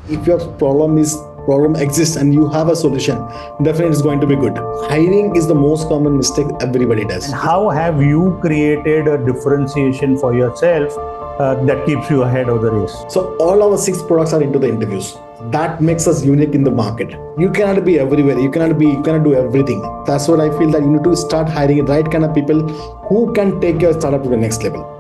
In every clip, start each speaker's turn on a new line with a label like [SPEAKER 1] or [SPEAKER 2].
[SPEAKER 1] If your problem exists and you have a solution, definitely it's going to be good. Hiring is the most common mistake everybody does.
[SPEAKER 2] And how have you created a differentiation for yourself that keeps you ahead of the race?
[SPEAKER 1] So all our 6 products are into the interviews. That makes us unique in the market. You cannot be everywhere. You cannot do everything. That's what I feel, that you need to start hiring the right kind of people who can take your startup to the next level.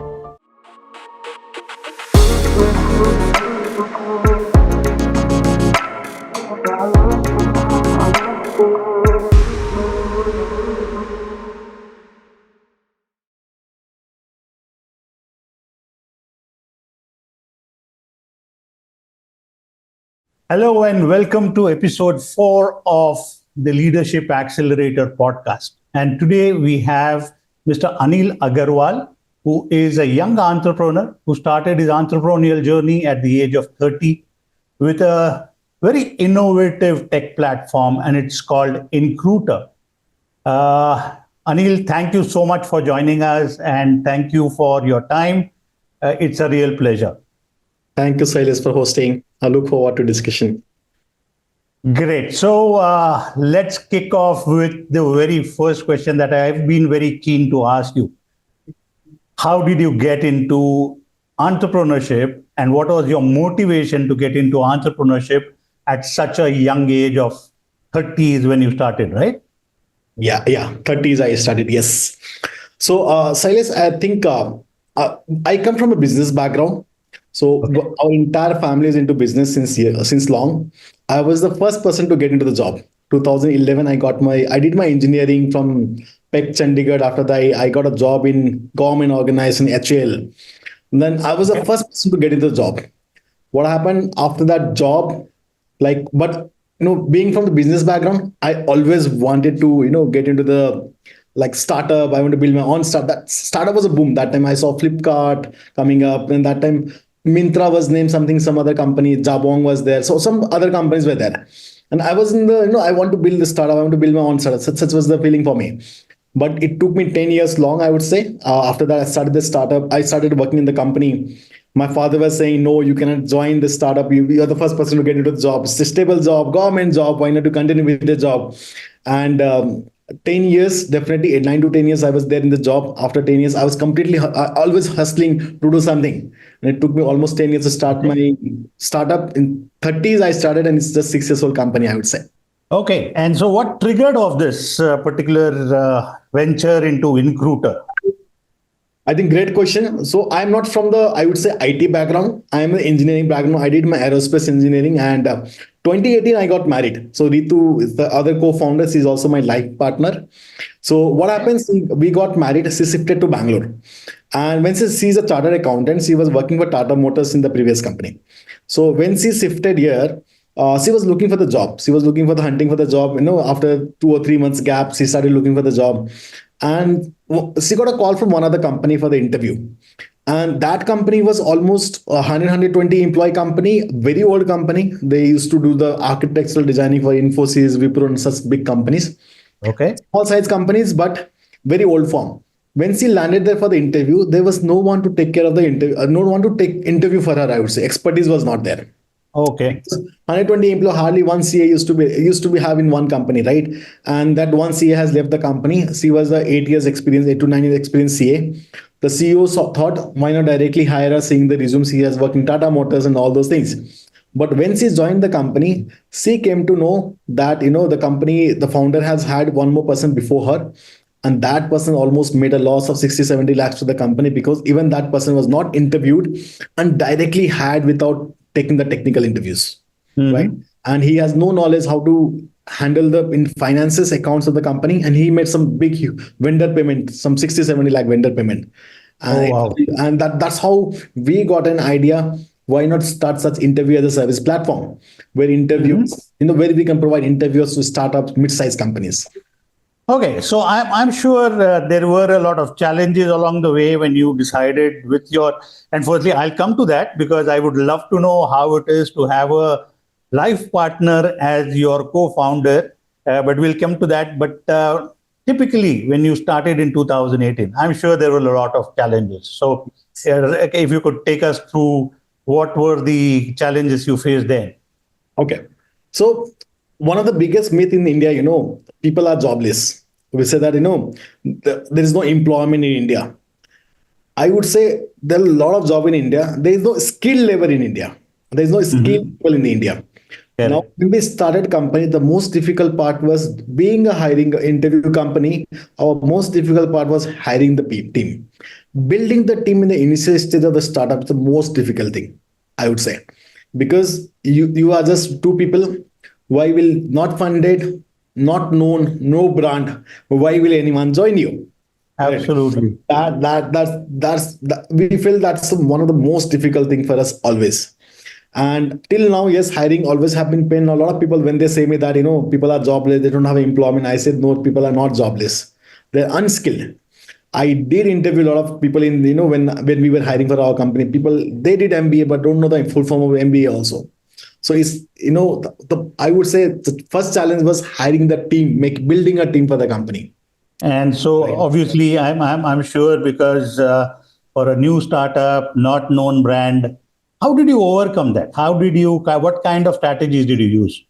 [SPEAKER 2] Hello and welcome to episode 4 of the Leadership Accelerator podcast. And today we have Mr. Anil Agarwal, who is a young entrepreneur who started his entrepreneurial journey at the age of 30 with a very innovative tech platform, and it's called InCruiter. Anil, thank you so much for joining us and thank you for your time. It's a real pleasure.
[SPEAKER 1] Thank you, Silas, for hosting. I look forward to discussion.
[SPEAKER 2] Great. So let's kick off with the very first question that I've been very keen to ask you. How did you get into entrepreneurship, and what was your motivation to get into entrepreneurship at such a young age of 30s when you started, right?
[SPEAKER 1] Yeah, 30s I started, yes. So, Silas, I think I come from a business background. So our entire family is into business since long. I was the first person to get into the job. 2011, I did my engineering from Peck Chandigarh. After that, I got a job in government organization HAL. And then I was the first person to get into the job. What happened after that job? Being from the business background, I always wanted to, get into the startup. I want to build my own startup. That startup was a boom. That time I saw Flipkart coming up, and that time Mintra was named some other company, Jabong was there. So some other companies were there. And I was in I want to build this startup. I want to build my own startup. Such was the feeling for me. But it took me 10 years long, I would say. After that, I started this startup. I started working in the company. My father was saying, no, you cannot join the startup. You're the first person to get into the job. It's a stable job, government job. Why not to continue with the job? And 10 years, definitely 9 to 10 years, I was there in the job. After 10 years, I was completely always hustling to do something. And it took me almost 10 years to start my startup. In 30s, I started, and it's just 6 years old company, I would say.
[SPEAKER 2] Okay. And so what triggered of this particular venture into InCruiter?
[SPEAKER 1] I think great question. So I'm not from the, I would say, IT background. I'm an engineering background. I did my aerospace engineering, and 2018 I got married. So Ritu is the other co-founder. She's also my life partner. So what happens? We got married. She shifted to Bangalore, and when she's a chartered accountant, she was working for Tata Motors in the previous company. So when she shifted here, she was looking for the job. She was looking for the hunting for the job. After 2 or 3 months gap, she started looking for the job. And she got a call from one other company for the interview. And that company was almost a 120 employee company, very old company. They used to do the architectural designing for Infosys, Wipro, and such big companies.
[SPEAKER 2] Okay.
[SPEAKER 1] Small size companies, but very old firm. When she landed there for the interview, there was no one to take care of the interview, no one to take interview for her, I would say. Expertise was not there.
[SPEAKER 2] Okay.
[SPEAKER 1] 120 employee, hardly one CA used to be having one company, right? And that one CA has left the company. She was a 8 to 9 years experience CA. The CEO thought, why not directly hire her, seeing the resume she has worked in Tata Motors and all those things. But when she joined the company, she came to know that the company, the founder has had one more person before her. And that person almost made a loss of 60-70 lakhs to the company, because even that person was not interviewed and directly hired without taking the technical interviews, right? And he has no knowledge how to handle the in finances accounts of the company. And he made some big vendor payment, some 60-70 lakh vendor payment. And that's how we got an idea. Why not start such interview as a service platform where interviews, where we can provide interviews to startups, mid-sized companies.
[SPEAKER 2] Okay, so I'm sure there were a lot of challenges along the way when you decided with your, and firstly, I'll come to that because I would love to know how it is to have a life partner as your co-founder, but we'll come to that. But typically, when you started in 2018, I'm sure there were a lot of challenges. So if you could take us through what were the challenges you faced then?
[SPEAKER 1] Okay. So one of the biggest myth in India, people are jobless. We say that, there is no employment in India. I would say there are a lot of job in India. There is no skilled labor in India. There is no skilled
[SPEAKER 2] Hmm.
[SPEAKER 1] people in India. Now,
[SPEAKER 2] Correct.
[SPEAKER 1] when we started company, the most difficult part was being a hiring interview company. Our most difficult part was hiring the team. Building the team in the initial stage of the startup is the most difficult thing, I would say, because you are just two people. Why will not funded, not known, no brand? Why will anyone join you? Right.
[SPEAKER 2] Absolutely.
[SPEAKER 1] That we feel that's one of the most difficult thing for us always. And till now, yes, hiring always have been pain. A lot of people when they say me that people are jobless, they don't have employment. I said no, people are not jobless. They're unskilled. I did interview a lot of people in when we were hiring for our company. People they did MBA but don't know the full form of MBA also. So it's the I would say the first challenge was hiring the team, make building a team for the company.
[SPEAKER 2] And so
[SPEAKER 1] Right.
[SPEAKER 2] obviously, I'm sure because for a new startup, not known brand, how did you overcome that? How did you? What kind of strategies did you use?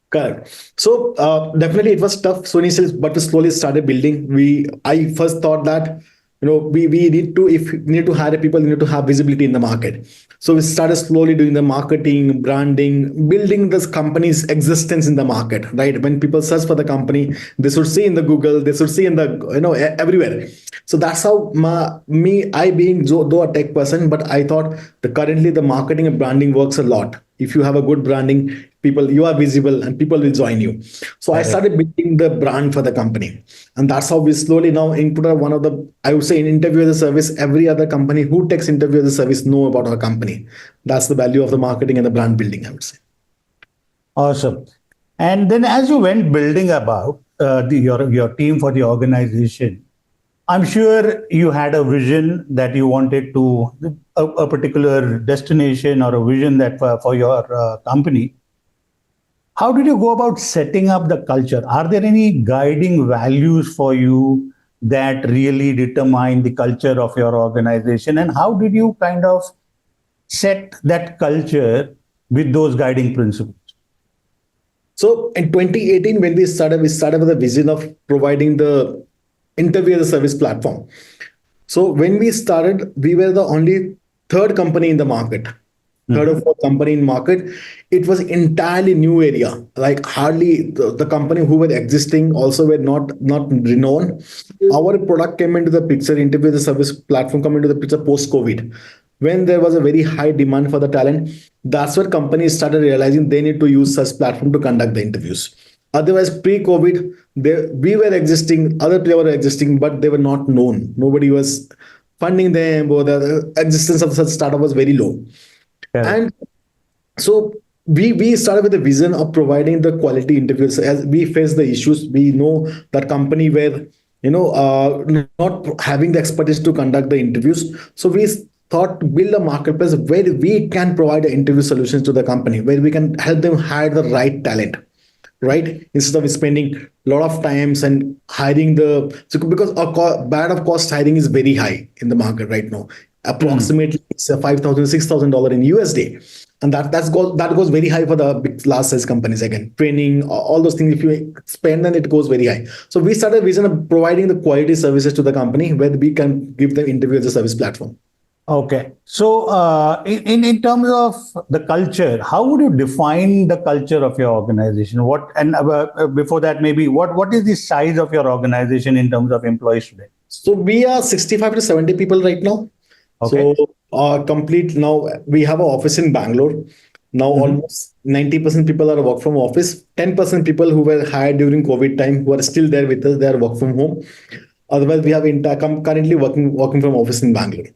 [SPEAKER 1] Correct. So definitely it was tough. So initially, but we slowly started building. I first thought that we need to if we need to hire people, we need to have visibility in the market. So we started slowly doing the marketing, branding, building this company's existence in the market. Right. When people search for the company, they should see in the Google, they should see in the everywhere. So that's how I being though a tech person, but I thought the currently the marketing and branding works a lot. If you have a good branding, people you are visible and people will join you. So I
[SPEAKER 2] Correct.
[SPEAKER 1] started building the brand for the company, and that's how we slowly now include one of the I would say in interview as a service. Every other company who takes interview as a service know about our company. That's the value of the marketing and the brand building, I would say.
[SPEAKER 2] Awesome. And then as you went building about your team for the organization, I'm sure you had a vision that you wanted to a particular destination or a vision that for your company. How did you go about setting up the culture? Are there any guiding values for you that really determine the culture of your organization? And how did you kind of set that culture with those guiding principles?
[SPEAKER 1] So in 2018, when we started with a vision of providing the interview as a service platform. So when we started, we were the only third company in the market, third or
[SPEAKER 2] Mhm.
[SPEAKER 1] fourth company in market. It was entirely new area. Like hardly the company who were existing also were not renowned. Our product came into the picture, interview the service platform come into the picture post COVID. When there was a very high demand for the talent, that's where companies started realizing they need to use such platform to conduct the interviews. Otherwise, pre-COVID, we were existing, other players were existing, but they were not known. Nobody was funding them, or the existence of such startup was very low.
[SPEAKER 2] Correct.
[SPEAKER 1] And so we started with the vision of providing the quality interviews. As we face the issues, we know that company were not having the expertise to conduct the interviews. So we thought to build a marketplace where we can provide interview solutions to the company, where we can help them hire the right talent, right, instead of spending a lot of times and hiring the so because bad of cost hiring is very high in the market right now.
[SPEAKER 2] Hmm.
[SPEAKER 1] Approximately it's a $5,000 $6,000 in USD, and that goes very high for the big large size companies. Again, training, all those things, if you spend, then it goes very high. So we started vision of providing the quality services to the company where we can give them interview as a service platform.
[SPEAKER 2] Okay. So, in terms of the culture, how would you define the culture of your organization? What and before that, maybe what is the size of your organization in terms of employees today?
[SPEAKER 1] So we are 65 to 70 people right now. So
[SPEAKER 2] Okay.
[SPEAKER 1] complete now we have an office in Bangalore. Now
[SPEAKER 2] Hmm.
[SPEAKER 1] almost 90% people are work from office. 10% people who were hired during COVID time who are still there with us, they are work from home. Otherwise, we have currently working from office in Bangalore.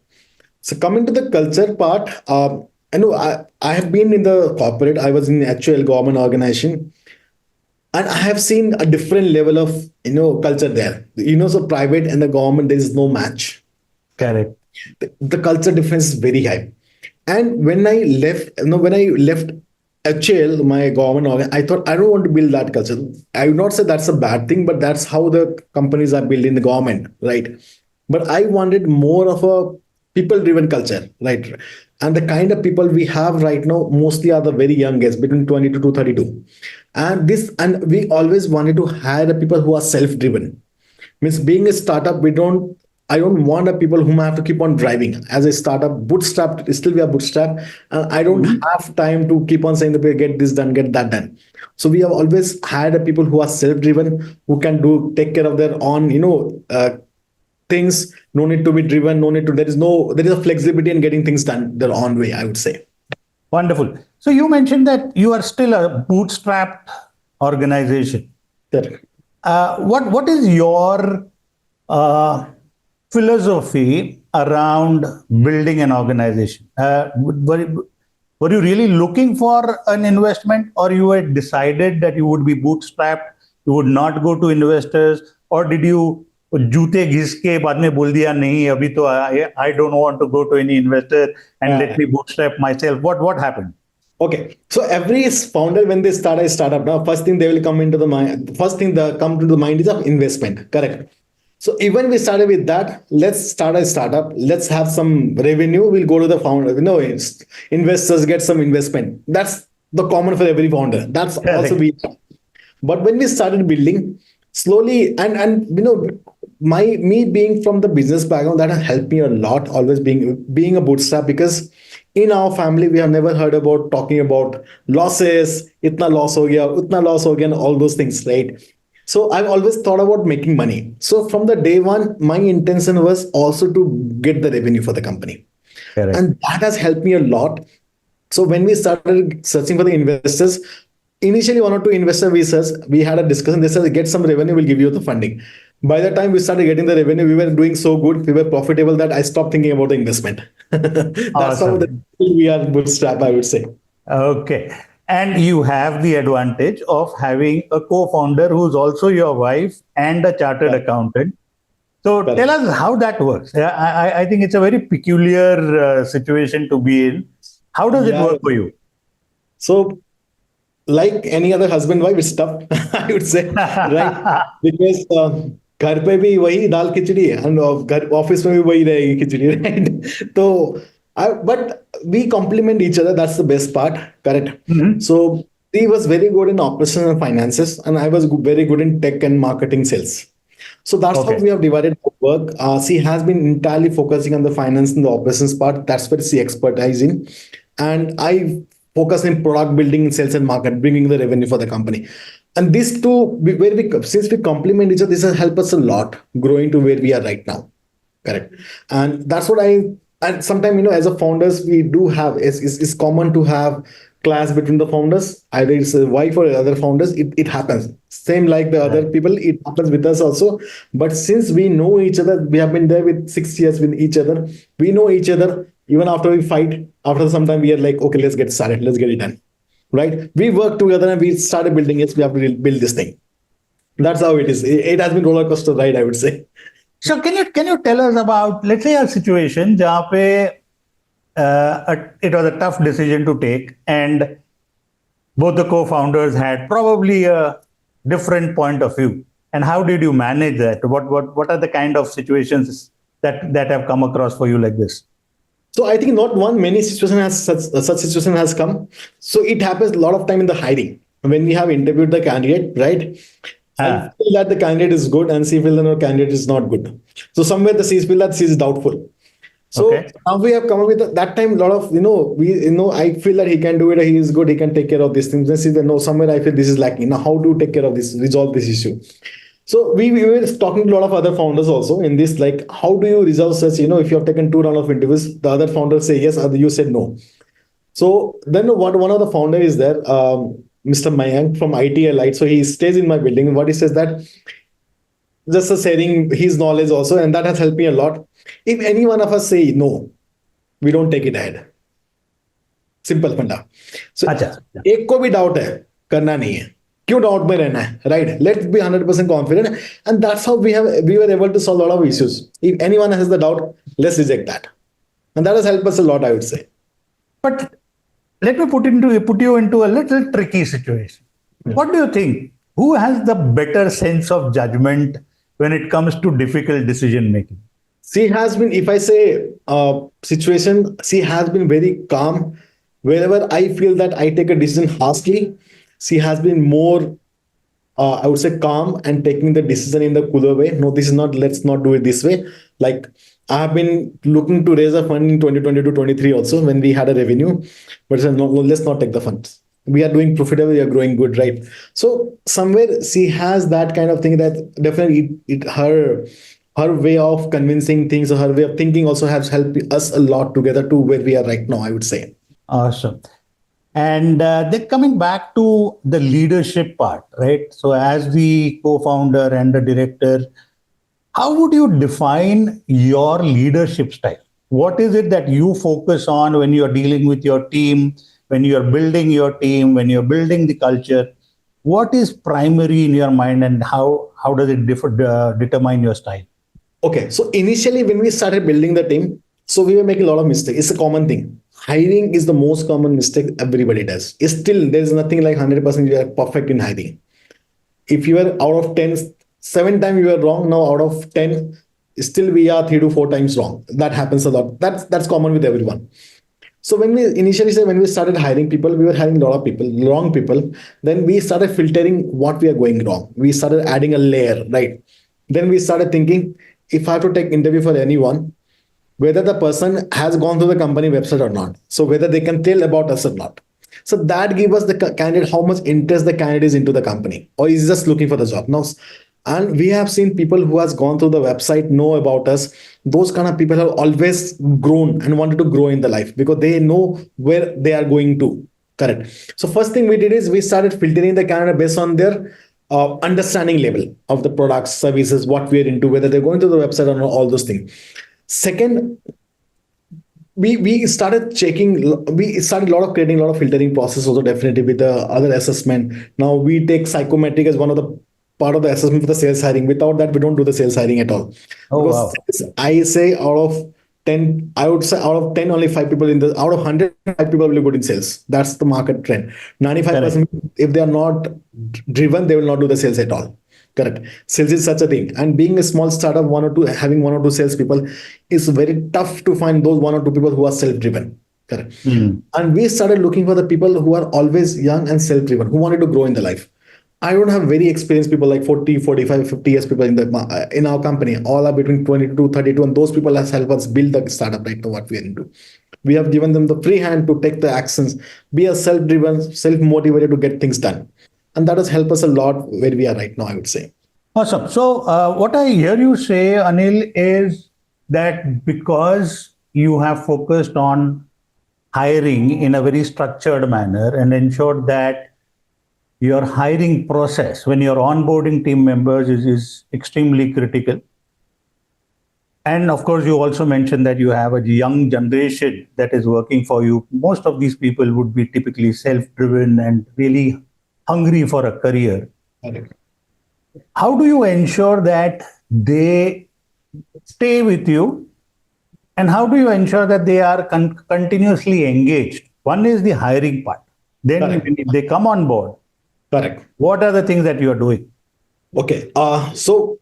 [SPEAKER 1] So coming to the culture part, I know I have been in the corporate. I was in the actual government organization, and I have seen a different level of culture there. So private and the government, there is no match.
[SPEAKER 2] Correct.
[SPEAKER 1] The culture difference is very high. And when I left, when I left HL, my government organ, I thought I don't want to build that culture. I would not say that's a bad thing, but that's how the companies are built in the government, right? But I wanted more of a people driven culture, right? And the kind of people we have right now mostly are the very youngest, between 22 to 32. And we always wanted to hire the people who are self driven. Means being a startup, I don't want the people whom I have to keep on driving. As a startup, bootstrap, still we are bootstrap, and I don't
[SPEAKER 2] Mhm.
[SPEAKER 1] have time to keep on saying that get this done, get that done. So we have always hired the people who are self-driven, who can do take care of their own, things. No need to be driven. No need to. There is a flexibility in getting things done their own way, I would say.
[SPEAKER 2] Wonderful. So you mentioned that you are still a bootstrapped organization.
[SPEAKER 1] Correct.
[SPEAKER 2] What is your uh, philosophy around building an organization? Were you really looking for an investment, or you had decided that you would be bootstrapped, you would not go to investors, or did you जूते घिस के बाद में बोल दिया नहीं अभी तो I don't want to go to any investor and let me bootstrap myself? What happened?
[SPEAKER 1] Okay, so every founder when they start a startup, now first thing they will come into the mind. First thing that come to the mind is of investment. Correct. So even we started with that. Let's start a startup. Let's have some revenue. We'll go to the founder. Investors get some investment. That's the common for every founder. That's also
[SPEAKER 2] Correct.
[SPEAKER 1] we. But when we started building slowly, and my me being from the business background, that has helped me a lot. Always being a bootstrap, because in our family we have never heard about talking about losses. Itna loss ho gaya, utna loss ho gaya, and all those things, right? So I've always thought about making money. So from the day one, my intention was also to get the revenue for the company,
[SPEAKER 2] Correct.
[SPEAKER 1] and that has helped me a lot. So when we started searching for the investors, initially one or two investor we searched, we had a discussion. They said, get some revenue, we'll give you the funding. By the time we started getting the revenue, we were doing so good, we were profitable, that I stopped thinking about the investment. That's how
[SPEAKER 2] Awesome.
[SPEAKER 1] we are bootstrap, I would say.
[SPEAKER 2] Okay. And you have the advantage of having a co-founder who's also your wife and a chartered
[SPEAKER 1] Correct.
[SPEAKER 2] accountant. So tell
[SPEAKER 1] Correct.
[SPEAKER 2] us how that works. Yeah, I think it's a very peculiar situation to be in. How does it
[SPEAKER 1] Yeah.
[SPEAKER 2] work for you?
[SPEAKER 1] So like any other husband wife, it's tough. I would say, right? Because घर पे भी वही दाल खिचड़ी है, and घर office में भी वही रहेगी खिचड़ी, right? तो but we complement each other. That's the best part. Correct.
[SPEAKER 2] Mhm.
[SPEAKER 1] So he was very good in operations and finances, and I was very good in tech and marketing sales. So that's how
[SPEAKER 2] Okay.
[SPEAKER 1] we have divided our work. She has been entirely focusing on the finance and the operations part. That's where she expertise in, and I focus in product building, sales and market, bringing the revenue for the company. And these two, where we since we complement each other, this has helped us a lot growing to where we are right now. Correct. And that's what and sometimes, as a founders, we do have, it's common to have class between the founders, either it's a wife or other founders. It happens. Same like the other
[SPEAKER 2] Right.
[SPEAKER 1] people, it happens with us also. But since we know each other, we have been there with 6 years with each other. We know each other. Even after we fight, after some time, we are like, okay, let's get started. Let's get it done. Right? We work together and we started building it. We have to build this thing. That's how it is. It has been roller coaster ride, I would say.
[SPEAKER 2] So can you tell us about, let's say, a situation जहाँ पे it was a tough decision to take, and both the co-founders had probably a different point of view, and how did you manage that? What are the kind of situations that have come across for you like this?
[SPEAKER 1] So I think not one, many situation has such situation has come. So it happens a lot of time in the hiring when we have interviewed the candidate, right? I
[SPEAKER 2] Ah,
[SPEAKER 1] feel that the candidate is good, and she feel that no candidate is not good. So somewhere the she feel that she is doubtful. So
[SPEAKER 2] okay.
[SPEAKER 1] now we have come up with that time a lot of I feel that he can do it. He is good. He can take care of these things. Then see that no, somewhere I feel this is lacking. Now how to take care of this, resolve this issue? So we were talking to a lot of other founders also in this, like, how do you resolve such, if you have taken 2 rounds of interviews, the other founders say yes, other you said no. So then what one of the founder is there, Mr. Mayank from IT Light. So he stays in my building. What he says that just sharing his knowledge also, and that has helped me a lot. If any one of us say no, we don't take it ahead. Simple फंडा. सो
[SPEAKER 2] अच्छा.
[SPEAKER 1] एक को भी doubt है, करना नहीं है. क्यों डाउट में रहना है, right? Let's be 100% confident, and that's how we were able to solve lot of issues. If anyone has the doubt, let's reject that, and that has helped us a lot, I would say.
[SPEAKER 2] But let me put you into a little tricky situation. What do you think? Who has the better sense of judgment when it comes to difficult decision making?
[SPEAKER 1] She has been, if I say situation, she has been very calm. Wherever I feel that I take a decision harshly, she has been more, I would say, calm and taking the decision in the cooler way. No, this is not, let's not do it this way. Like, I have been looking to raise a fund in 2022, 23 also when we had a revenue, but I said, no, no, let's not take the funds. We are doing profitable, we are growing good, right? So somewhere she has that kind of thing that definitely her way of convincing things or her way of thinking also has helped us a lot together to where we are right now, I would say.
[SPEAKER 2] Awesome. And then coming back to the leadership part, right? So, as the co founder and the director, how would you define your leadership style? What is it that you focus on when you're dealing with your team, when you're building your team, when you're building the culture? What is primary in your mind, and how does it determine your style?
[SPEAKER 1] Okay, so initially when we started building the team, so we were making a lot of mistakes. It's a common thing. Hiring is the most common mistake everybody does. It's still, there's nothing like 100% you are perfect in hiring. If you are out of 10, 7 times you are wrong. Now out of 10, still we are 3 to 4 times wrong. That happens a lot. That's common with everyone. So when we initially say when we started hiring people, we were hiring a lot of people, wrong people. Then we started filtering what we are going wrong. We started adding a layer, right? Then we started thinking, if I have to take interview for anyone, whether the person has gone to the company website or not. So whether they can tell about us or not. So that give us the candidate how much interest the candidate is into the company, or is just looking for the job now. And we have seen people who has gone through the website know about us. Those kind of people have always grown and wanted to grow in the life because they know where they are going to. Correct. So first thing we did is we started filtering the candidate based on their understanding level of the products, services, what we are into, whether they're going to the website or not, all those things. Second, we started checking, we started a lot of creating a lot of filtering process also, definitely with the other assessment. Now we take psychometric as one of the part of the assessment for the sales hiring. Without that we don't do the sales hiring at all,
[SPEAKER 2] Oh,
[SPEAKER 1] because
[SPEAKER 2] wow.
[SPEAKER 1] I say out of 10, I would say out of 10 only 5 people in the, out of 100 5 people will be good in sales. That's the market trend.
[SPEAKER 2] Correct.
[SPEAKER 1] 95%, if they are not driven, they will not do the sales at all. Correct. Sales is such a thing. And being a small startup, one or two, having one or two sales people is very tough to find those one or two people who are self-driven. Correct.
[SPEAKER 2] Hmm.
[SPEAKER 1] And we started looking for the people who are always young and self-driven, who wanted to grow in the life. I don't have very experienced people like 40, 45, 50 years people in the in our company. All are between 22 to 32, and those people has helped us build the startup right now what we are into. We have given them the free hand to take the actions, be a self-driven, self-motivated to get things done. And that has helped us a lot where we are right now, I would say.
[SPEAKER 2] Awesome. So, what I hear you say, Anil, is that because you have focused on hiring in a very structured manner and ensured that your hiring process when you're onboarding team members is extremely critical. And of course, you also mentioned that you have a young generation that is working for you. Most of these people would be typically self driven and really hungry for a career.
[SPEAKER 1] Correct.
[SPEAKER 2] How do you ensure that they stay with you? And how do you ensure that they are continuously engaged? One is the hiring part. Then
[SPEAKER 1] Correct.
[SPEAKER 2] when they come on board,
[SPEAKER 1] Correct.
[SPEAKER 2] what are the things that you are doing?
[SPEAKER 1] Okay. So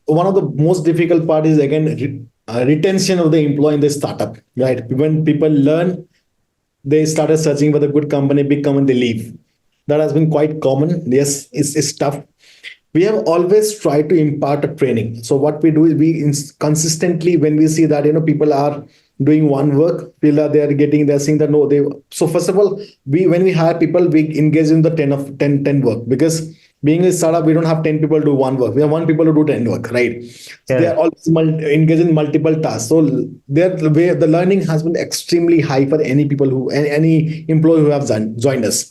[SPEAKER 1] one of the most difficult part is again retention of the employee in the startup. Right. When people learn, they started searching for the good company, big company, they leave. That has been quite common. Yes, it's tough. We have always tried to impart a training. So what we do is we consistently, when we see that people are doing one work, feel that they are getting, they're seeing that no, they. So first of all, we when we hire people, we engage in the 10 work, because being a startup, we don't have 10 people do one work. We have one people to do 10 work, right? So they are
[SPEAKER 2] Correct.
[SPEAKER 1] all engaged in multiple tasks. So the learning has been extremely high for any people who any employee who have joined us.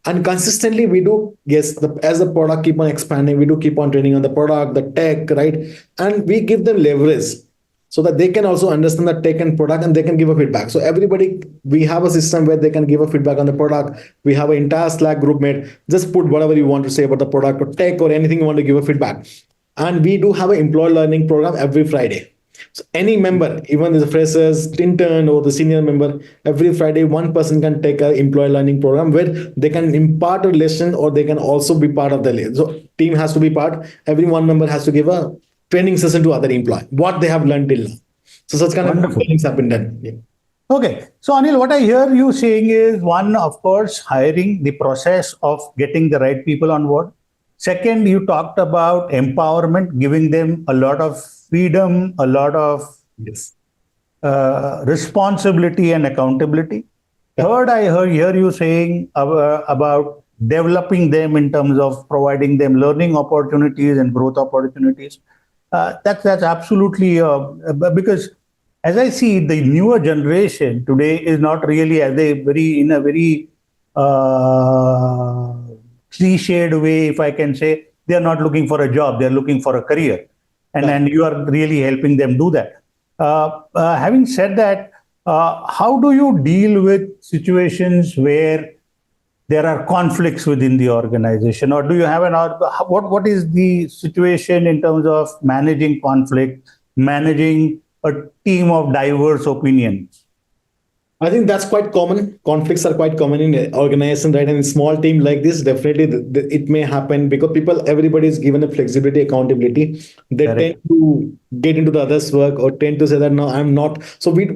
[SPEAKER 1] And consistently we do, yes, as the product keep on expanding, we do keep on training on the product, the tech, right? And we give them leverage so that they can also understand the tech and product, and they can give a feedback. So everybody, we have a system where they can give a feedback on the product. We have an entire Slack group made. Just put whatever you want to say about the product or tech or anything you want to give a feedback. And we do have an employee learning program every Friday. So any member, even the freshers, intern, or the senior member, every Friday, one person can take an employee learning program where they can impart a lesson, or they can also be part of the lesson. So team has to be part. Every one member has to give a training session to other employee, what they have learned till now. So such kind of
[SPEAKER 2] Wonderful.
[SPEAKER 1] things have been done. Yeah.
[SPEAKER 2] Okay. So, Anil, what I hear you saying is one, of course, hiring, the process of getting the right people on board. Second, you talked about empowerment, giving them a lot of freedom, a lot of
[SPEAKER 1] Yes.
[SPEAKER 2] responsibility and accountability.
[SPEAKER 1] Yeah.
[SPEAKER 2] Third, hear you saying about developing them in terms of providing them learning opportunities and growth opportunities. That's absolutely because as I see the newer generation today is not really as a very in a very uh, cliched way, if I can say, they are not looking for a job; they are looking for a career, and you are really helping them do that. Having said that, how do you deal with situations where there are conflicts within the organization, or do you have what is the situation in terms of managing conflict, managing a team of diverse opinions?
[SPEAKER 1] I think that's quite common. Conflicts are quite common in organization, right? And in small team like this, definitely it may happen because everybody is given a flexibility, accountability. They tend
[SPEAKER 2] Correct.
[SPEAKER 1] to get into the other's work or tend to say that no, I'm not. So we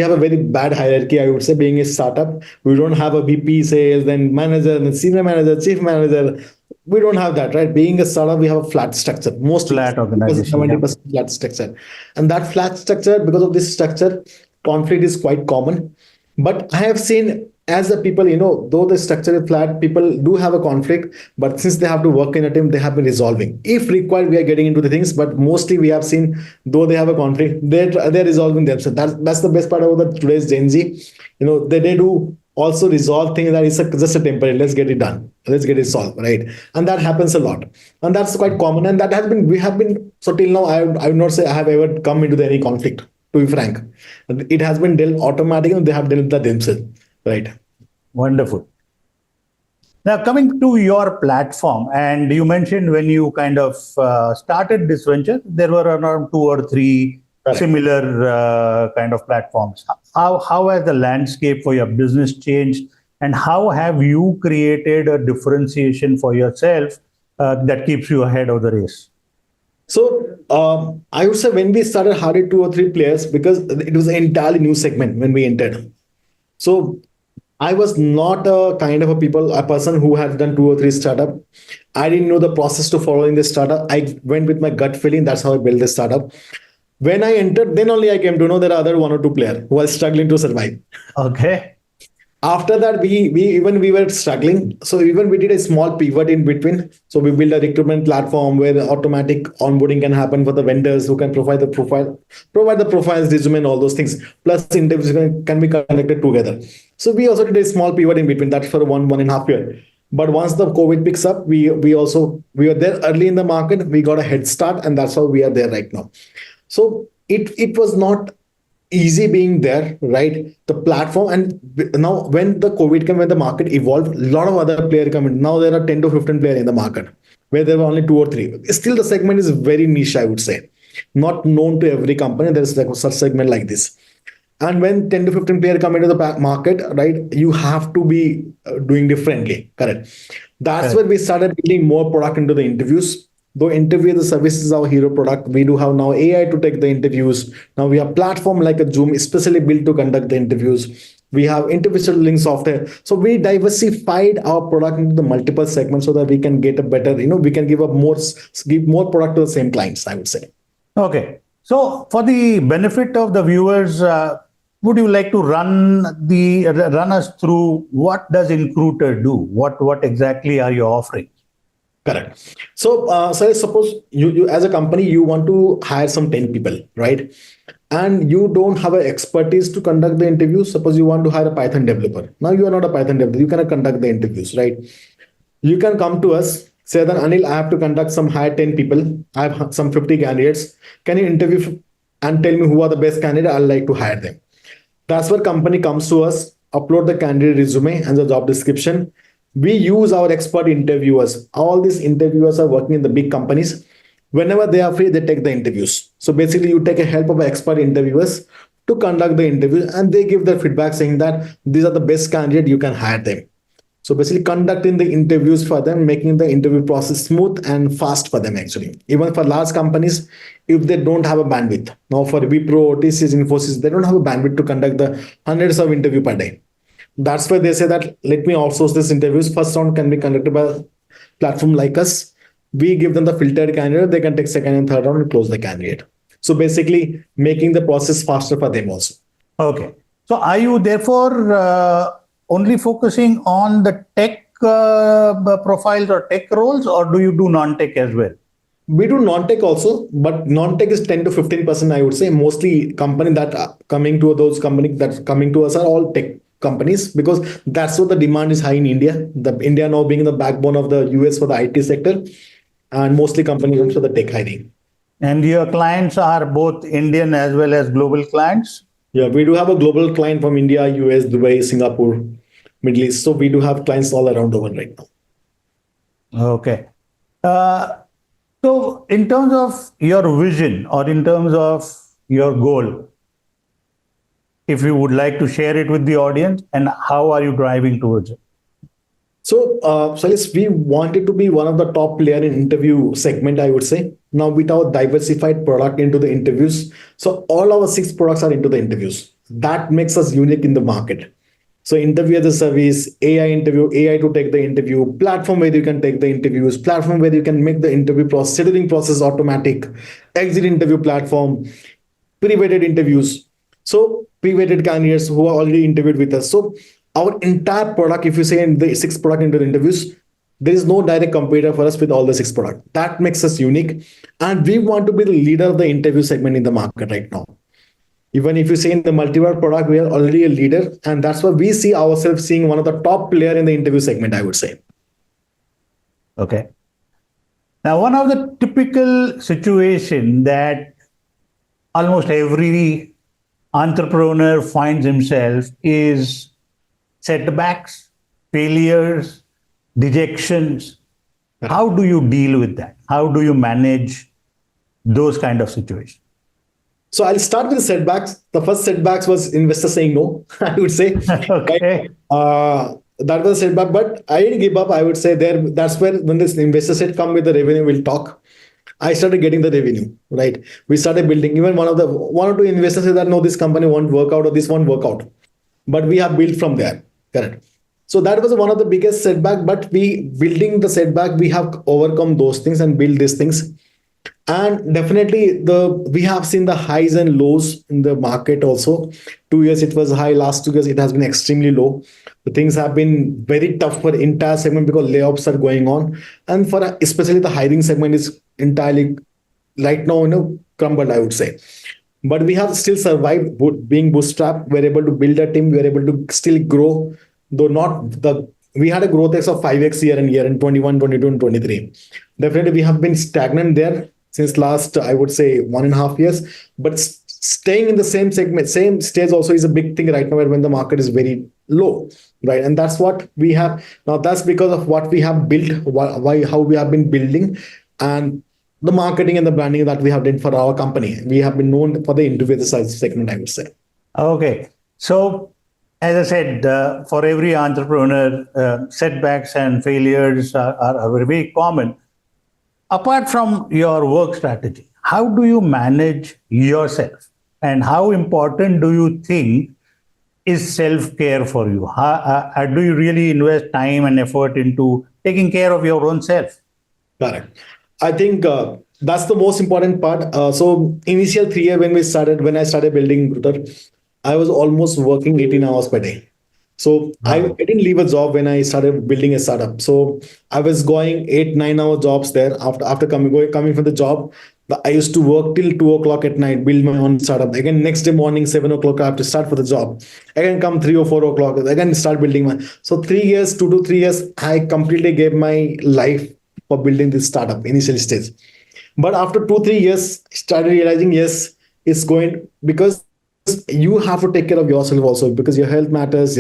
[SPEAKER 1] have a very bad hierarchy. I would say, being a startup, we don't have a VP sales, then manager, then senior manager, chief manager. We don't have that, right? Being a startup, we have a flat structure, mostly
[SPEAKER 2] Flat organization. Yeah.
[SPEAKER 1] 70% flat structure. And that flat structure, because of this structure, conflict is quite common. But I have seen as the people, though the structure is flat, people do have a conflict, but since they have to work in a team, they have been resolving. If required, we are getting into the things, but mostly we have seen, though they have a conflict, they're resolving themselves. That's the best part about the today's Gen Z. They do also resolve things that is just a temporary. Let's get it done. Let's get it solved, right? And that happens a lot, and that's quite common. And that has been we have been so till now. I would not say I have ever come into any conflict. To be frank, it has been dealt automatically. They have dealt that themselves, right?
[SPEAKER 2] Wonderful. Now, coming to your platform, and you mentioned when you kind of started this venture, there were around two or three
[SPEAKER 1] Correct.
[SPEAKER 2] similar kind of platforms. How has the landscape for your business changed, and how have you created a differentiation for yourself that keeps you ahead of the race?
[SPEAKER 1] So I would say when we started, hardly two or three players because it was an entirely new segment when we entered. So I was not a person who had done two or three startup. I didn't know the process to follow in this startup. I went with my gut feeling. That's how I built this startup. When I entered, then only I came to know there are other one or two players who are struggling to survive.
[SPEAKER 2] Okay.
[SPEAKER 1] After that, we were struggling. So even we did a small pivot in between. So we built a recruitment platform where the automatic onboarding can happen for the vendors who can provide the profiles, resume, and all those things. Plus interviews can be conducted together. So we also did a small pivot in between that for 1.5 year. But once the COVID picks up, we were there early in the market. We got a head start, and that's how we are there right now. So it was not easy being there, right? The platform, and now when the COVID came, when the market evolved, a lot of other players come in. Now there are 10 to 15 players in the market, where there were only two or three. Still, the segment is very niche, I would say, not known to every company. There's like such segment like this. And when 10 to 15 players come into the market, right, you have to be doing differently. Correct. That's where we started building more product into the interviews. Though interview the service is our hero product, we do have now AI to take the interviews. Now we have platform like a Zoom, especially built to conduct the interviews. We have interview scheduling software. So we diversified our product into the multiple segments so that we can get a better, we can give more product to the same clients, I would say.
[SPEAKER 2] Okay. So for the benefit of the viewers, would you like to run us through what does InCruiter do? What exactly are you offering?
[SPEAKER 1] Correct. So suppose you as a company, you want to hire some 10 people, right? And you don't have an expertise to conduct the interviews. Suppose you want to hire a Python developer. Now you are not a Python developer. You cannot conduct the interviews, right? You can come to us, say that Anil, I have to conduct hire 10 people. I have some 50 candidates. Can you interview and tell me who are the best candidates? I'd like to hire them. That's where company comes to us, upload the candidate resume and the job description. We use our expert interviewers. All these interviewers are working in the big companies. Whenever they are free, they take the interviews. So basically, you take a help of expert interviewers to conduct the interview, and they give their feedback saying that these are the best candidate, you can hire them. So basically conducting the interviews for them, making the interview process smooth and fast for them actually. Even for large companies, if they don't have a bandwidth. Now for Wipro, TCS, Infosys, they don't have a bandwidth to conduct the hundreds of interview per day. That's why they say that let me outsource this interviews. First round can be conducted by a platform like us. We give them the filtered candidate, they can take second and third round and close the candidate. So basically making the process faster for them also.
[SPEAKER 2] Okay. So are you therefore only focusing on the tech profiles or tech roles, or do you do non-tech as well?
[SPEAKER 1] We do non-tech also, but non-tech is 10 to 15%, I would say. Mostly company that are coming to those companies that coming to us are all tech companies because that's what the demand is high in India. The India now being the backbone of the US for the IT sector, and mostly companies for the tech hiring.
[SPEAKER 2] And your clients are both Indian as well as global clients?
[SPEAKER 1] Yeah, we do have a global client from India, US, Dubai, Singapore, Middle East. So we do have clients all around the world right now.
[SPEAKER 2] Okay. So in terms of your vision or in terms of your goal, if you would like to share it with the audience, and how are you driving towards it?
[SPEAKER 1] So, Salis, we wanted to be one of the top player in interview segment, I would say. Now with our diversified product into the interviews, so all our 6 products are into the interviews. That makes us unique in the market. So interview as a service, AI interview, AI to take the interview, platform where you can take the interviews, platform where you can make the interview process, scheduling process automatic, exit interview platform, pre-vetted interviews. So pre-vetted candidates who are already interviewed with us. So our entire product, if you say in the 6 product into the interviews, there is no direct competitor for us with all the 6 products. That makes us unique. And we want to be the leader of the interview segment in the market right now. Even if you say in the multi-word product, we are already a leader. And that's why we see ourselves seeing one of the top player in the interview segment, I would say.
[SPEAKER 2] Okay. Now, one of the typical situation that almost every entrepreneur finds himself is setbacks, failures, dejections. How do you deal with that? How do you manage those kind of situations?
[SPEAKER 1] So I'll start with the setbacks. The first setbacks was investor saying no, I would say.
[SPEAKER 2] Okay.
[SPEAKER 1] That was a setback, but I didn't give up. I would say there. That's where when this investor said, "Come with the revenue, we'll talk." I started getting the revenue. Right. We started building. Even one or two investors said that no, this company won't work out or this won't work out. But we have built from there. Correct. So that was one of the biggest setback. But we building the setback, we have overcome those things and build these things. And definitely we have seen the highs and lows in the market also. 2 years it was high, last 2 years it has been extremely low. The things have been very tough for the entire segment because layoffs are going on. And for especially the hiring segment is entirely right now, crumbled, I would say. But we have still survived being bootstrapped. We're able to build a team. We're able to still grow, though not we had a growth X of 5x year and year in 21, 22, and 23. Definitely, we have been stagnant there since last, I would say, 1.5 years. But staying in the same segment, same stage also is a big thing right now when the market is very low, right? And that's what we have now. That's because of what we have built, how we have been building, and the marketing and the branding that we have done for our company. We have been known for the interview size segment, I would say.
[SPEAKER 2] Okay. So, as I said, for every entrepreneur, setbacks and failures are very common. Apart from your work strategy, how do you manage yourself? And how important do you think is self-care for you? How do you really invest time and effort into taking care of your own self?
[SPEAKER 1] Correct. I think that's the most important part. So initial 3 year when I started building InCruiter, I was almost working 18 hours per day. So I didn't leave a job when I started building a startup. So I was going 8, 9 hour jobs there after coming from the job. I used to work till 2 o'clock at night, build my own startup. Again, next day morning, 7 o'clock, I have to start for the job. Again, come 3 or 4 o'clock, again start building my. So 3 years, 2 to 3 years, I completely gave my life for building this startup initial stage. But after 2, 3 years, started realizing yes, it's going because you have to take care of yourself also because your health matters.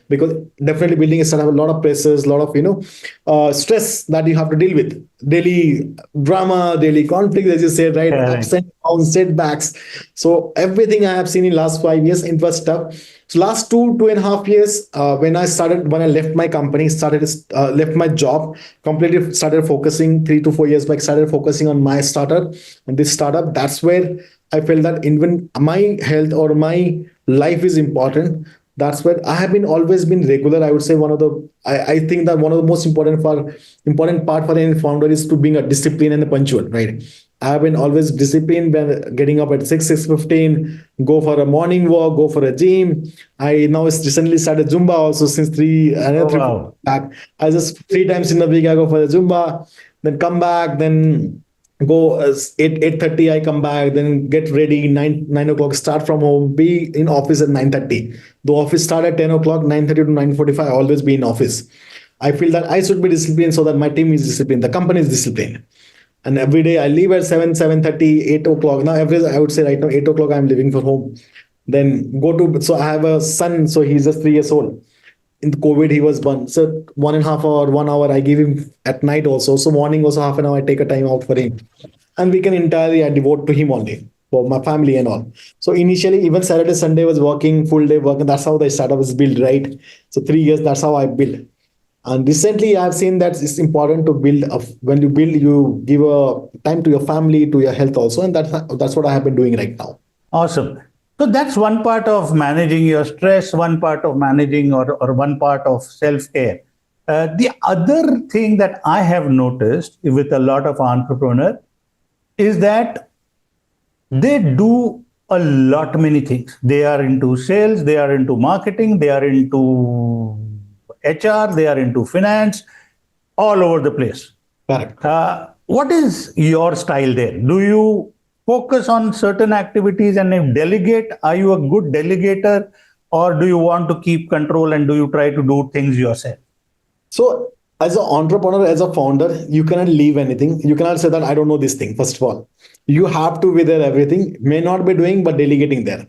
[SPEAKER 1] Because definitely building a startup, a lot of pressures, a lot of stress that you have to deal with, daily drama, daily conflicts, as you said, right?
[SPEAKER 2] Correct.
[SPEAKER 1] Ups and downs, setbacks. So everything I have seen in last 5 years, it was tough. So last 2.5 years, when I left my company, left my job, completely started focusing 3 to 4 years back, started focusing on my startup and this startup. That's where I felt that even my health or my life is important. That's where I have been always been regular. I would say I think that one of the most important part for any founder is to being a discipline and a punctual, right? I have been always disciplined when getting up at 6:15, go for a morning walk, go for a gym. I now recently started Zumba also since
[SPEAKER 2] Oh,
[SPEAKER 1] 3 4
[SPEAKER 2] wow.
[SPEAKER 1] back. I just 3 times in a week I go for the Zumba, then come back, then go 8:30 I come back, then get ready 9 o'clock, start from home, be in office at 9:30. The office start at 10 o'clock, 9:30 to 9:45. Always be in office. I feel that I should be disciplined so that my team is disciplined, the company is disciplined. And every day I leave at 7:30, 8 o'clock. Now every I would say right now 8 o'clock I'm leaving for home. Then go to so I have a son, so he's just 3 years old. In the COVID, he was born. So 1.5 hour, 1 hour I give him at night also. So morning also half an hour I take a time out for him. And we can entirely I devote to him only for my family and all. So initially, even Saturday, Sunday was working, full day working. That's how the startup is built, right? So 3 years, that's how I built. And recently, I've seen that it's important to build. When you build, you give a time to your family, to your health also, and that's what I have been doing right now.
[SPEAKER 2] Awesome. So that's one part of managing your stress, one part of managing or one part of self-care. The other thing that I have noticed with a lot of entrepreneurs is that they do a lot many things. They are into sales, they are into marketing, they are into HR, they are into finance, all over the place.
[SPEAKER 1] Correct.
[SPEAKER 2] What is your style there? Do you focus on certain activities and if delegate? Are you a good delegator, or do you want to keep control and do you try to do things yourself?
[SPEAKER 1] So, as an entrepreneur, as a founder, you cannot leave anything. You cannot say that I don't know this thing. First of all, you have to be there. Everything may not be doing, but delegating there.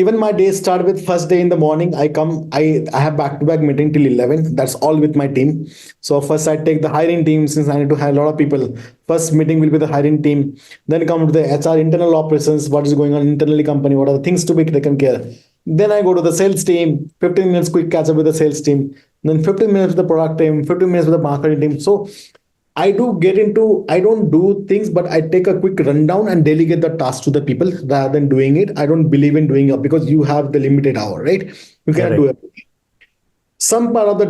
[SPEAKER 1] Even my day start with first day in the morning. I have back to back meeting till 11. That's all with my team. So first I take the hiring team since I need to hire a lot of people. First meeting will be the hiring team. Then come to the HR internal operations. What is going on internally company? What are the things to be taken care? Then I go to the sales team. 15 minutes quick catch up with the sales team. Then 15 minutes with the product team. 15 minutes with the marketing team. So I don't do things, but I take a quick rundown and delegate the task to the people rather than doing it. I don't believe in doing it because you have the limited hour, right? You cannot do
[SPEAKER 2] Correct.
[SPEAKER 1] it. Some part of the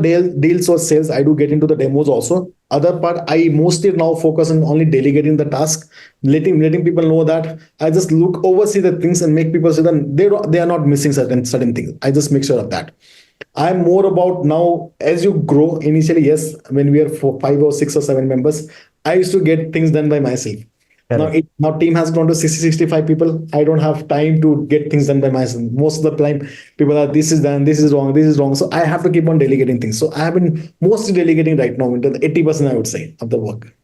[SPEAKER 1] deals or sales, I do get into the demos also. Other part, I mostly now focus on only delegating the task, letting people know that I just oversee the things and make people see that they are not missing certain things. I just make sure of that. I'm more about now as you grow. Initially, yes, when we are 5 or 6 or 7 members, I used to get things done by myself.
[SPEAKER 2] Correct.
[SPEAKER 1] Now team has grown to 60, 65 people. I don't have time to get things done by myself. Most of the time, people are this is done, this is wrong, this is wrong. So I have to keep on delegating things. So I have been mostly delegating right now into the 80%, I would say, of the work.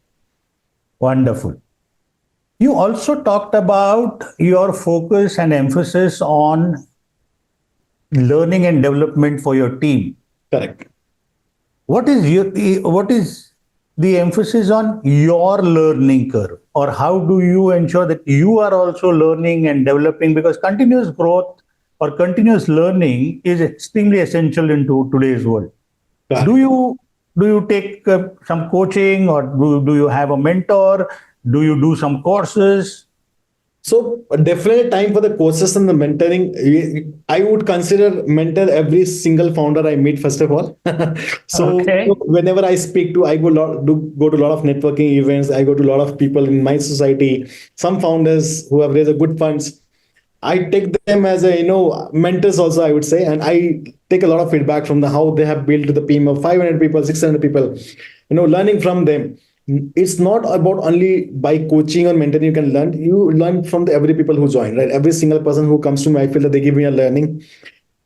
[SPEAKER 2] Wonderful. You also talked about your focus and emphasis on learning and development for your team.
[SPEAKER 1] Correct.
[SPEAKER 2] What is the emphasis on your learning curve, or how do you ensure that you are also learning and developing? Because continuous growth or continuous learning is extremely essential into today's world. Do
[SPEAKER 1] Correct.
[SPEAKER 2] you take some coaching, or do you have a mentor? Do you do some courses?
[SPEAKER 1] So definitely time for the courses and the mentoring. I would consider mentor every single founder I meet first of all. So
[SPEAKER 2] Okay.
[SPEAKER 1] whenever I speak to, I go to a lot of networking events. I go to a lot of people in my society. Some founders who have raised a good funds. I take them as a mentors also, I would say, and I take a lot of feedback from the how they have built the team of 500 people, 600 people. Learning from them. It's not about only by coaching or mentoring you can learn. You learn from every people who join, right? Every single person who comes to me, I feel that they give me a learning.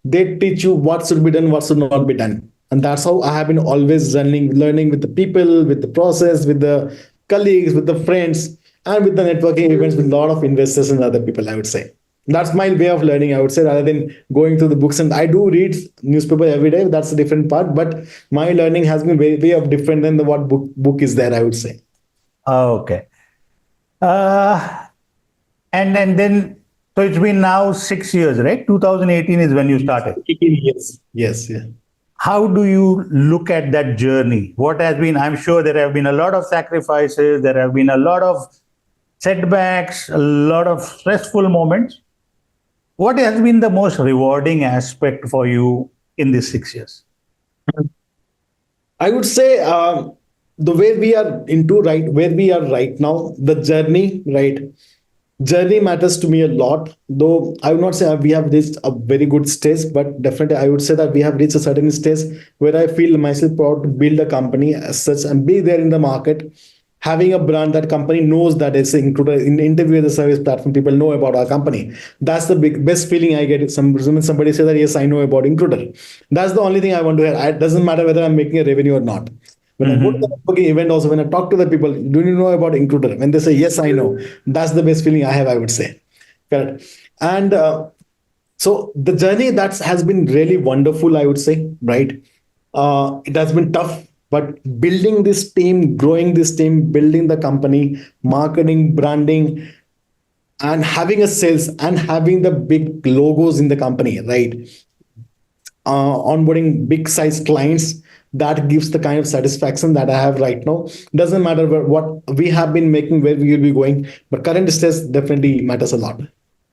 [SPEAKER 1] They teach you what should be done, what should not be done, and that's how I have been always learning with the people, with the process, with the colleagues, with the friends, and with the networking events with a lot of investors and other people, I would say. That's my way of learning, I would say, rather than going through the books. And I do read newspaper every day. That's a different part, but my learning has been way of different than the what book is there, I would say.
[SPEAKER 2] Okay. Uh, and then So it's been now 6 years, right? 2018 is when you started.
[SPEAKER 1] 18 years. Yes, yeah.
[SPEAKER 2] How do you look at that journey? What has been, I'm sure there have been a lot of sacrifices, there have been a lot of setbacks, a lot of stressful moments. What has been the most rewarding aspect for you in these 6 years?
[SPEAKER 1] I would say the way we are into right where we are right now, the journey, right? Journey matters to me a lot. Though I would not say we have reached a very good stage, but definitely I would say that we have reached a certain stage where I feel myself proud to build a company as such and be there in the market, having a brand that company knows that it's included in interview as a service platform. People know about our company. That's the best feeling I get. When somebody says that yes, I know about Includer. That's the only thing I want to hear. It doesn't matter whether I'm making a revenue or not. When I go to the
[SPEAKER 2] Mm-hmm.
[SPEAKER 1] networking event, also when I talk to the people, do you know about Includer? When they say yes, I know. That's the best feeling I have. I would say, correct. And so the journey that has been really wonderful. I would say, right. It has been tough, but building this team, growing this team, building the company, marketing, branding, and having a sales and having the big logos in the company, right? Onboarding big size clients, that gives the kind of satisfaction that I have right now. Doesn't matter what we have been making, where we will be going, but current stress definitely matters a lot.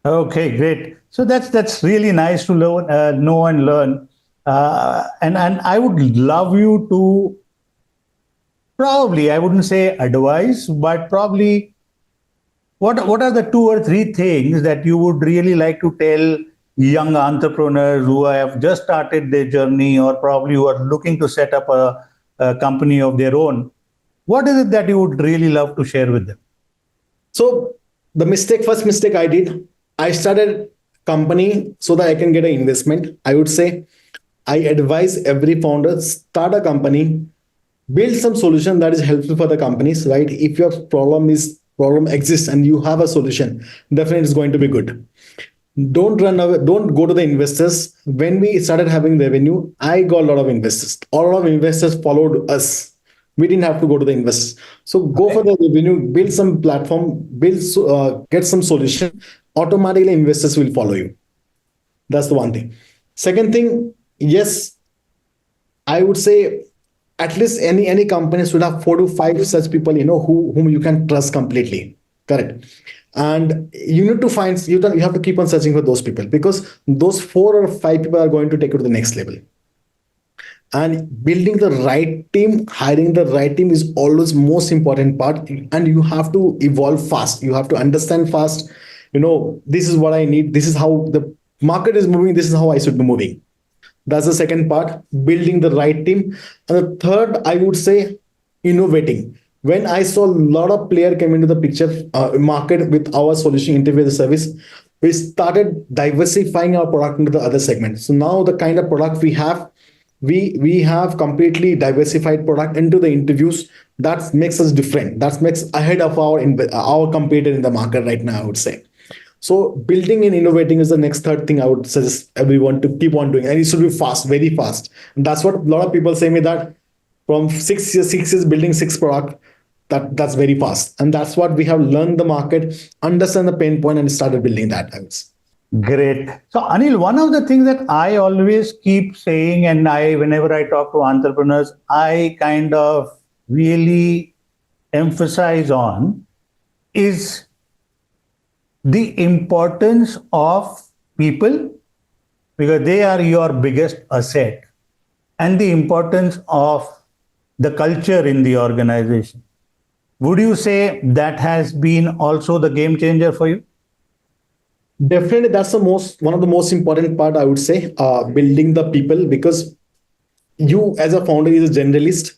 [SPEAKER 2] Okay, great. So that's really nice to learn, know and learn. And I would love you to probably, I wouldn't say advice, but probably what are the two or three things that you would really like to tell young entrepreneurs who have just started their journey or probably who are looking to set up a company of their own? What is it that you would really love to share with them?
[SPEAKER 1] So the first mistake I did, I started company so that I can get an investment. I would say I advise every founder, start a company, build some solution that is helpful for the companies, right? If your problem exists and you have a solution, definitely it's going to be good. Don't run away, don't go to the investors. When we started having revenue, I got a lot of investors. A lot of investors followed us. We didn't have to go to the investors. So go for
[SPEAKER 2] Okay.
[SPEAKER 1] the revenue, build some platform, get some solution. Automatically, investors will follow you. That's the one thing. Second thing, yes, I would say at least any company should have 4 to 5 such people, whom you can trust completely. Correct. And you need to find you have to keep on searching for those people, because those 4 or 5 people are going to take you to the next level. And building the right team, hiring the right team is always most important part. And you have to evolve fast. You have to understand fast. This is what I need. This is how the market is moving. This is how I should be moving. That's the second part, building the right team. And the third, I would say, innovating. When I saw a lot of player came into the picture market with our solution interview as a service, we started diversifying our product into the other segments. So now the kind of product we have, we have completely diversified product into the interviews. That makes us different. That makes ahead of our competitor in the market right now, I would say. So building and innovating is the next third thing I would suggest everyone to keep on doing, and it should be fast, very fast. And that's what a lot of people say me, that from 6 years, 6 years building six product, that's very fast, and that's what we have learned the market, understand the pain point, and started building that. I would say.
[SPEAKER 2] Great. So, Anil, one of the things that I always keep saying, and whenever I talk to entrepreneurs, I kind of really emphasize on is the importance of people, because they are your biggest asset, and the importance of the culture in the organization. Would you say that has been also the game changer for you?
[SPEAKER 1] Definitely, that's the one of the most important part, I would say, building the people, because you as a founder is a generalist.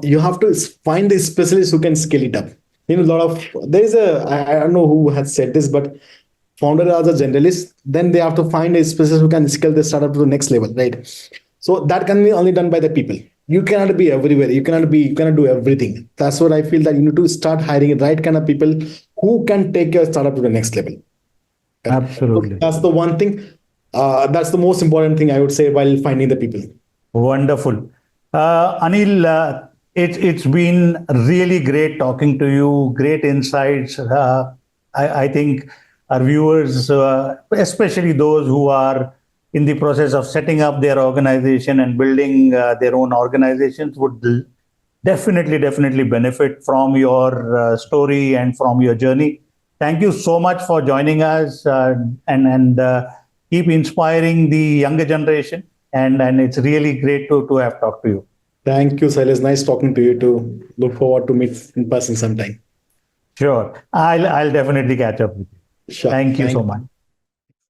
[SPEAKER 1] You have to find the specialist who can scale it up. A lot of there is I don't know who has said this, but founder as a generalist, then they have to find a specialist who can scale the startup to the next level, right? So that can be only done by the people. You cannot be everywhere. You cannot do everything. That's what I feel, that you need to start hiring the right kind of people who can take your startup to the next level. So
[SPEAKER 2] Absolutely.
[SPEAKER 1] that's the one thing. That's the most important thing I would say while finding the people.
[SPEAKER 2] Wonderful. Anil, it's been really great talking to you, great insights. I think our viewers, especially those who are in the process of setting up their organization and building their own organizations, would definitely benefit from your story and from your journey. Thank you so much for joining us, and keep inspiring the younger generation. And it's really great to have talked to you.
[SPEAKER 1] Thank you, Silas. Nice talking to you too. Look forward to meet in person sometime.
[SPEAKER 2] Sure. I'll definitely catch up with you.
[SPEAKER 1] Sure.
[SPEAKER 2] Thank you so
[SPEAKER 1] Thank
[SPEAKER 2] much.
[SPEAKER 1] you.